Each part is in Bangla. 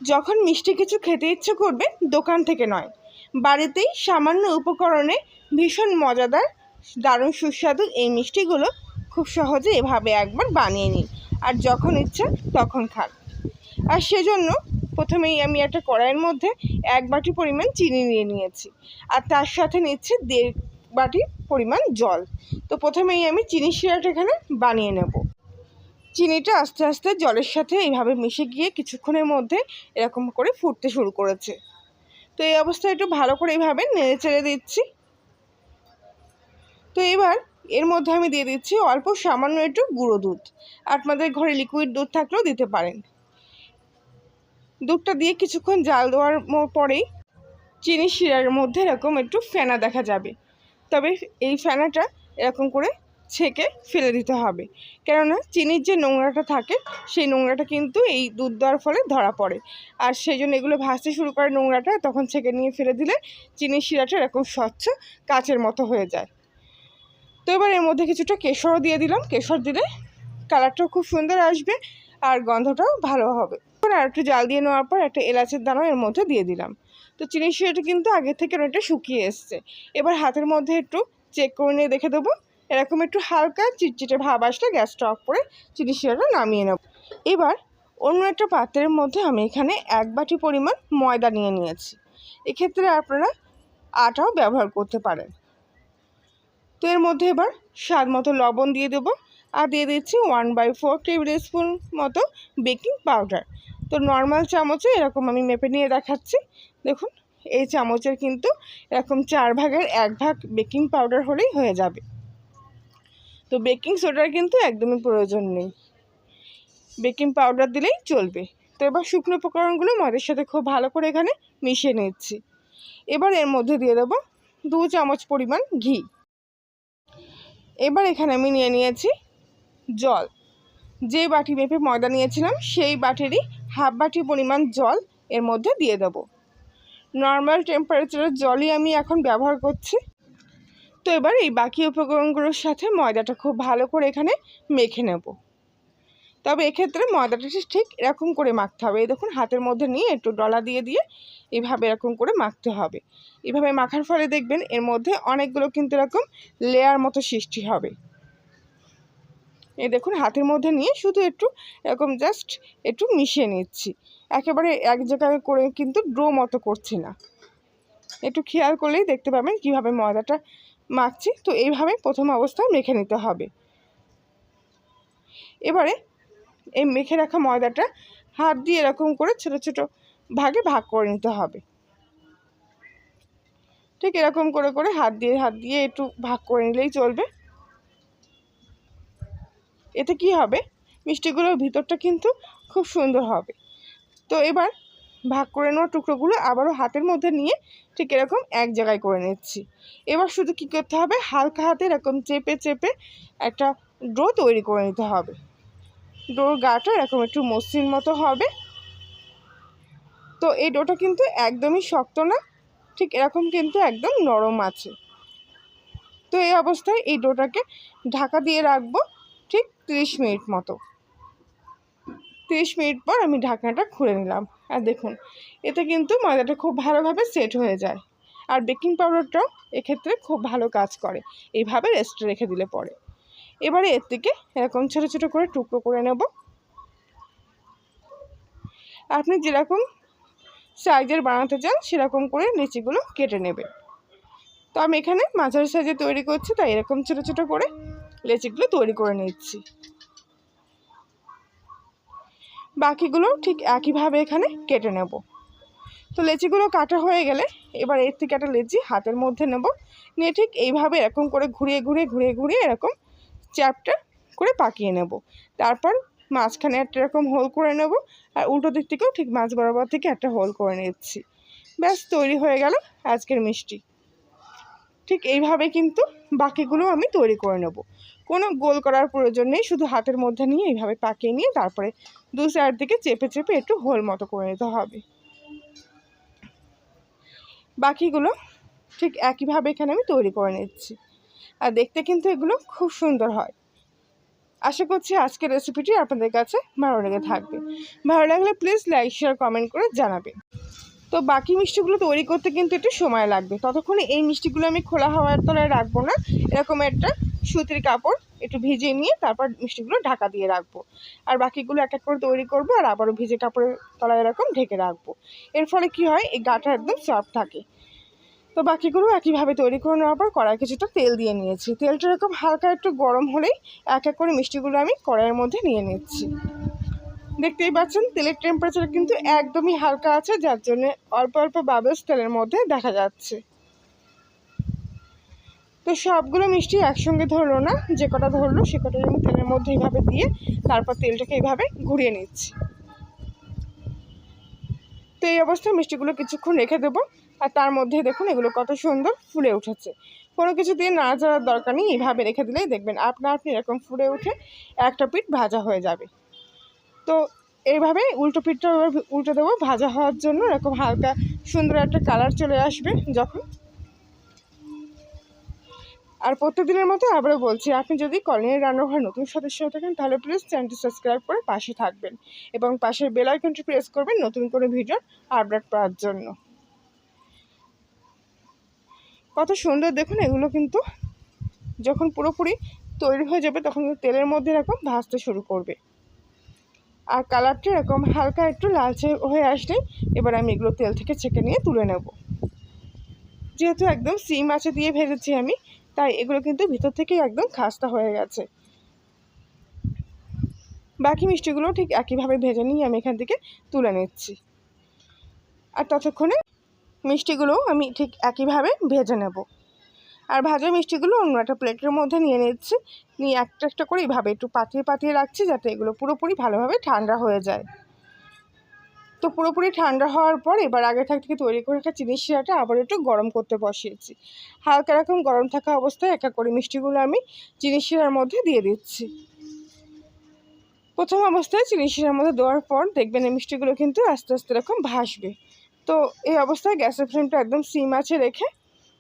যখন মিষ্টি কিছু খেতে ইচ্ছে করবে দোকান থেকে নয়, বাড়িতেই সামান্য উপকরণে ভীষণ মজাদার, দারুণ সুস্বাদু এই মিষ্টিগুলো খুব সহজে এভাবে একবার বানিয়ে নিন আর যখন ইচ্ছা তখন খান। আর সেজন্য প্রথমেই আমি একটা কড়াইয়ের মধ্যে 1 বাটি পরিমাণ চিনি নিয়ে নিয়েছি আর তার সাথে নিচ্ছি 1.5 বাটি পরিমাণ জল। তো প্রথমেই আমি চিনি শিরাটা এখানে বানিয়ে নেব। চিনিটা আস্তে আস্তে জলের সাথে এইভাবে মিশে গিয়ে কিছুক্ষণের মধ্যে এরকম করে ফুটতে শুরু করেছে। তো এই অবস্থায় একটু ভালো করে এইভাবে নেড়ে চেড়ে দিচ্ছি। তো এবার এর মধ্যে আমি দিয়ে দিচ্ছি অল্প সামান্য একটু গুঁড়ো দুধ। আপনাদের ঘরে লিকুইড দুধ থাকলেও দিতে পারেন। দুধটা দিয়ে কিছুক্ষণ জাল দেওয়ার পরেই চিনি শিরার মধ্যে এরকম একটু ফেনা দেখা যাবে। তবে এই ফেনাটা এরকম করে ছেঁকে ফেলে দিতে হবে, কেননা চিনির যে নোংরাটা থাকে সেই নোংরাটা কিন্তু এই দুধ দেওয়ার ফলে ধরা পড়ে। আর সেই জন্য এগুলো ভাসতে শুরু করে নোংরাটা, তখন ছেঁকে নিয়ে ফেলে দিলে চিনির শিরাটা এরকম স্বচ্ছ কাচের মতো হয়ে যায়। তো এবার এর মধ্যে কিছুটা কেশরও দিয়ে দিলাম। কেশর দিলে কালারটাও খুব সুন্দর আসবে আর গন্ধটাও ভালো হবে। আর একটু জাল দিয়ে নেওয়ার পর একটা এলাচের দানা এর মধ্যে দিয়ে দিলাম। তো চিনির শিরাটা কিন্তু আগে থেকে অনেকটা শুকিয়ে এসছে। এবার হাতের মধ্যে একটু চেক করে নিয়ে দেখে দেবো, এরকম একটু হালকা চিটচিটে ভাব আসলে গ্যাসটা অফ করে চিনির শিরাটা নামিয়ে নেব। এবার অন্য একটা পাত্রের মধ্যে আমি এখানে 1 বাটি পরিমাণ ময়দা নিয়ে নিয়েছি। এক্ষেত্রে আপনারা আটাও ব্যবহার করতে পারেন। তো এর মধ্যে এবার স্বাদ মতো লবণ দিয়ে দেবো আর দিয়ে দিচ্ছি 1/4 টেবিল স্পুন মতো বেকিং পাউডার। তো নর্মাল চামচে এরকম আমি মেপে নিয়ে দেখাচ্ছি। দেখুন, এই চামচের কিন্তু এরকম 4 ভাগের 1 ভাগ বেকিং পাউডার হলেই হয়ে যাবে। তো বেকিং সোডার কিন্তু একদমই প্রয়োজন নেই, বেকিং পাউডার দিলেই চলবে। তো এবার শুকনো উপকরণগুলো ময়দার সাথে খুব ভালো করে এখানে মিশিয়ে নিচ্ছি। এবার এর মধ্যে দিয়ে দেবো 2 চামচ পরিমাণ ঘি। এবার এখানে আমি নিয়ে নিয়েছি জল। যে বাটি মেপে ময়দা নিয়েছিলাম সেই বাটিরই হাফ বাটি পরিমাণ জল এর মধ্যে দিয়ে দেব। নর্মাল টেম্পারেচারের জলই আমি এখন ব্যবহার করছি। তো এবার এই বাকি উপকরণগুলোর সাথে ময়দাটা খুব ভালো করে এখানে মেখে নেব। তবে এক্ষেত্রে ময়দাটা ঠিক এরকম করে মাখতে হবে। এই দেখুন, হাতের মধ্যে নিয়ে একটু ডলা দিয়ে দিয়ে এইভাবে এরকম করে মাখতে হবে। এভাবে মাখার ফলে দেখবেন এর মধ্যে অনেকগুলো কিন্তু এরকম লেয়ার মতো সৃষ্টি হবে। এই দেখুন, হাতের মধ্যে নিয়ে শুধু একটু এরকম জাস্ট একটু মিশিয়ে নিচ্ছি। একেবারে এক জায়গায় করে কিন্তু ডো মতো করছি না। একটু খেয়াল করলেই দেখতে পাবেন কিভাবে ময়দাটা মাখছি। তো এইভাবে প্রথম অবস্থায় মেখে নিতে হবে। এবারে এই মেখে রাখা ময়দাটা হাত দিয়ে এরকম করে ছোট ছোট ভাগে ভাগ করে নিতে হবে। ঠিক এরকম করে করে হাত দিয়ে একটু ভাগ করে নিলেই চলবে। এতে কি হবে, মিষ্টিগুলোর ভিতরটা কিন্তু খুব সুন্দর হবে। তো এবার ভাগ করে নেওয়া টুকরোগুলো আবারও হাতের মধ্যে নিয়ে ঠিক এরকম এক জায়গায় করে নিচ্ছি। এবার শুধু কী করতে হবে, হালকা হাতে এরকম চেপে চেপে একটা ডো তৈরি করে নিতে হবে। ডোর গাটা এরকম একটু মসৃণ মতো হবে। তো এই ডোটা কিন্তু একদমই শক্ত না, ঠিক এরকম কিন্তু একদম নরম আছে। তো এই অবস্থায় এই ডোটাকে ঢাকা দিয়ে রাখবো ঠিক 30 মিনিট মতো। 30 মিনিট পর আমি ঢাকনাটা খুলে নিলাম। আর দেখুন, এতে কিন্তু ময়দাটা খুব ভালোভাবে সেট হয়ে যায়। আর বেকিং পাউডারটাও এক্ষেত্রে খুব ভালো কাজ করে এইভাবে রেস্টে রেখে দিলে পরে। এবারে এর থেকে এরকম ছোটো ছোটো করে টুকরো করে নেব। আপনি যেরকম সাইজের বানাতে চান সেরকম করে লিচিগুলো কেটে নেবেন। তো আমি এখানে মাঝারি সাইজে তৈরি করছি, তাই এরকম ছোটো ছোটো করে লিচিগুলো তৈরি করে নিচ্ছি। বাকিগুলো ঠিক একইভাবে এখানে কেটে নেব। তো লেচিগুলো কাটা হয়ে গেলে এবার এর থেকে একটা লেচি হাতের মধ্যে নেব, নিয়ে ঠিক এইভাবে এরকম করে ঘুরিয়ে ঘুরিয়ে ঘুরিয়ে ঘুরিয়ে এরকম চ্যাপটা করে পাকিয়ে নেব। তারপর মাঝখানে একটা এরকম হোল করে নেব আর উল্টো দিক থেকেও ঠিক মাঝ বরাবর থেকে একটা হোল করে নিচ্ছি। ব্যাস তৈরি হয়ে গেল আজকের মিষ্টি। ঠিক এইভাবে কিন্তু বাকিগুলো আমি তৈরি করে নেব। কোনো গোল করার প্রয়োজন নেই, শুধু হাতের মধ্যে নিয়ে এইভাবে পাকিয়ে নিয়ে তারপরে দু সাইড দিকে চেপে চেপে একটু হোল মতো করে নিতে হবে। বাকিগুলো ঠিক একইভাবে এখানে আমি তৈরি করে নিচ্ছি। আর দেখতে কিন্তু এগুলো খুব সুন্দর হয়। আশা করছি আজকের রেসিপিটি আপনাদের কাছে ভালো লেগে থাকবে। ভালো লাগলে প্লিজ লাইক শেয়ার কমেন্ট করে জানাবেন। তো বাকি মিষ্টিগুলো তৈরি করতে কিন্তু একটু সময় লাগবে, ততক্ষণে এই মিষ্টিগুলো আমি খোলা হাওয়ার তলায় রাখবো না, এরকম একটা সুতির কাপড় একটু ভিজিয়ে নিয়ে তারপর মিষ্টিগুলো ঢাকা দিয়ে রাখবো। আর বাকিগুলো এক এক করে তৈরি করবো আর আবারও ভিজে কাপড়ের তলায় এরকম ঢেকে রাখবো। এর ফলে কি হয়, এই গাটা একদম সফট থাকে। তো বাকিগুলো একইভাবে তৈরি করে নেওয়ার পর কড়াই কিছুটা তেল দিয়ে নিয়েছি। তেলটা এরকম হালকা একটু গরম হলেই এক এক করে মিষ্টিগুলো আমি কড়াইয়ের মধ্যে নিয়ে নিচ্ছি। দেখতেই পাচ্ছেন তেলের টেম্পারেচার কিন্তু একদমই হালকা আছে, যার জন্য অল্প অল্প বাবলস তেলের মধ্যে দেখা যাচ্ছে। তো সবগুলো মিষ্টি একসঙ্গে ধরলো না, যে কটা ধরলো সে কটা আমি তেলের মধ্যে এইভাবে দিয়ে তারপর তেলটাকে এইভাবে ঘুরিয়ে নিচ্ছি। তো এই অবস্থায় মিষ্টিগুলো কিছুক্ষণ রেখে দেবো। আর তার মধ্যে দেখুন এগুলো কত সুন্দর ফুলে উঠেছে। কোনো কিছু দিয়ে নাড়াচাড়ার দরকার নেই, এইভাবে রেখে দিলেই দেখবেন আপনা আপনি এরকম ফুলে উঠে একটা পিঠ ভাজা হয়ে যাবে। তো এইভাবে উল্টো পিঠটা উল্টে দেবো ভাজা হওয়ার জন্য, এরকম হালকা সুন্দর একটা কালার চলে আসবে যখন। আর প্রত্যেকদিনের মতো আবারও বলছি, আপনি যদি কলোনির রান্নাঘর নতুন সদস্য হয়ে থাকেন তাহলে প্লিজ চ্যানেলটি সাবস্ক্রাইব করে পাশে থাকবেন এবং পাশের বেল আইকনটি প্রেস করবেন নতুন করে ভিডিও আপলোড করার জন্য। কত সুন্দর দেখুন, এগুলো কিন্তু যখন পুরোপুরি তৈরি হয়ে যাবে তখন তেলের মধ্যে এরকম ভাজতে শুরু করবে। আর কালারটা এরকম হালকা একটু লালচে হয়ে আসলে এবার আমি এগুলো তেল থেকে ছেঁকে নিয়ে তুলে নেব। যেহেতু একদম সিম আঁচে দিয়ে ভেজেছি আমি, তাই এগুলো কিন্তু ভিতর থেকে একদম খাস্তা হয়ে গেছে। বাকি মিষ্টিগুলো ঠিক একইভাবে ভেজে নিয়ে আমি এখান থেকে তুলে নিচ্ছি। আর ততক্ষণে মিষ্টিগুলো আমি ঠিক একইভাবে ভেজে নেব। আর ভাজা মিষ্টিগুলো অন্য একটা প্লেটের মধ্যে নিয়ে নিচ্ছি, নিয়ে একটা একটা করে এইভাবে একটু পাতিয়ে পাতিয়ে রাখছি যাতে এগুলো পুরোপুরি ভালোভাবে ঠান্ডা হয়ে যায়। তো পুরোপুরি ঠান্ডা হওয়ার পর এবার আগে থেকে তৈরি করে রাখা চিনির শিরাটা আবার একটু গরম করতে বসিয়েছি। হালকা রকম গরম থাকা অবস্থায় এক এক করে মিষ্টিগুলো আমি চিনির শিরার মধ্যে দিয়ে দিচ্ছি। প্রথম অবস্থায় চিনির শিরার মধ্যে দেওয়ার পর দেখবেন এই মিষ্টিগুলো কিন্তু আস্তে আস্তে এরকম ভাসবে। তো এই অবস্থায় গ্যাসের ফ্লেমটা একদম সিম আঁচে রেখে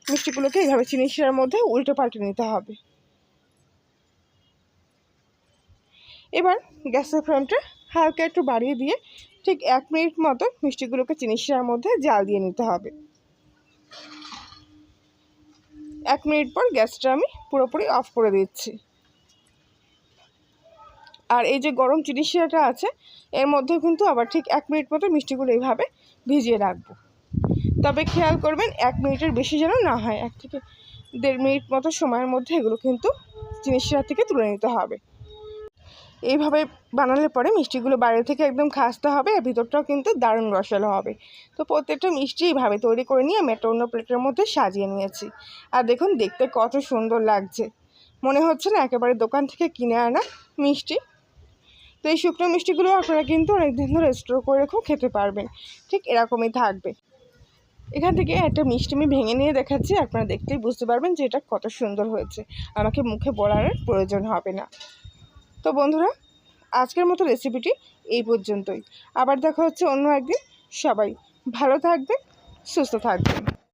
মিষ্টিগুলোকে এইভাবে চিনির শিরার মধ্যে উল্টে পাল্টে নিতে হবে। এবার গ্যাসের ফ্লেমটা হালকা একটু বাড়িয়ে দিয়ে ঠিক 1 মিনিট মতো মিষ্টিগুলোকে চিনির শিরার মধ্যে জাল দিয়ে নিতে হবে। 1 মিনিট পর গ্যাসটা আমি পুরোপুরি অফ করে দিচ্ছি। আর এই যে গরম চিনির শিরাটা আছে এর মধ্যে কিন্তু আবার ঠিক 1 মিনিট মতো মিষ্টিগুলো এইভাবে ভিজিয়ে রাখবো। তবে খেয়াল করবেন 1 মিনিটের বেশি যেন না হয়, 1 থেকে 1.5 মিনিট মতো সময়ের মধ্যে এগুলো কিন্তু চিনির শিরা থেকে তুলে নিতে হবে। এইভাবে বানালে পরে মিষ্টিগুলো বাইরে থেকে একদম খাস্তা হবে আর ভিতরটাও কিন্তু দারুণ রসালো হবে। তো প্রত্যেকটা মিষ্টি এইভাবে তৈরি করে নিয়ে আমি একটা অন্য প্লেটের মধ্যে সাজিয়ে নিয়েছি। আর দেখুন দেখতে কত সুন্দর লাগছে, মনে হচ্ছে না একেবারে দোকান থেকে কিনে আনা মিষ্টি। তো এই শুকনো মিষ্টিগুলো আপনারা কিন্তু অনেক দিন ধরে স্টোর করে রেখেও খেতে পারবেন, ঠিক এরকমই থাকবে। এখান থেকে একটা মিষ্টি আমি ভেঙে নিয়ে দেখাচ্ছি, আপনারা দেখতেই বুঝতে পারবেন যে এটা কত সুন্দর হয়েছে, আমাকে মুখে বলার প্রয়োজন হবে না। তো বন্ধুরা আজকের মতো রেসিপিটি এই পর্যন্তই, আবার দেখা হচ্ছে অন্য একদিন। সবাই ভালো থাকবেন, সুস্থ থাকবেন।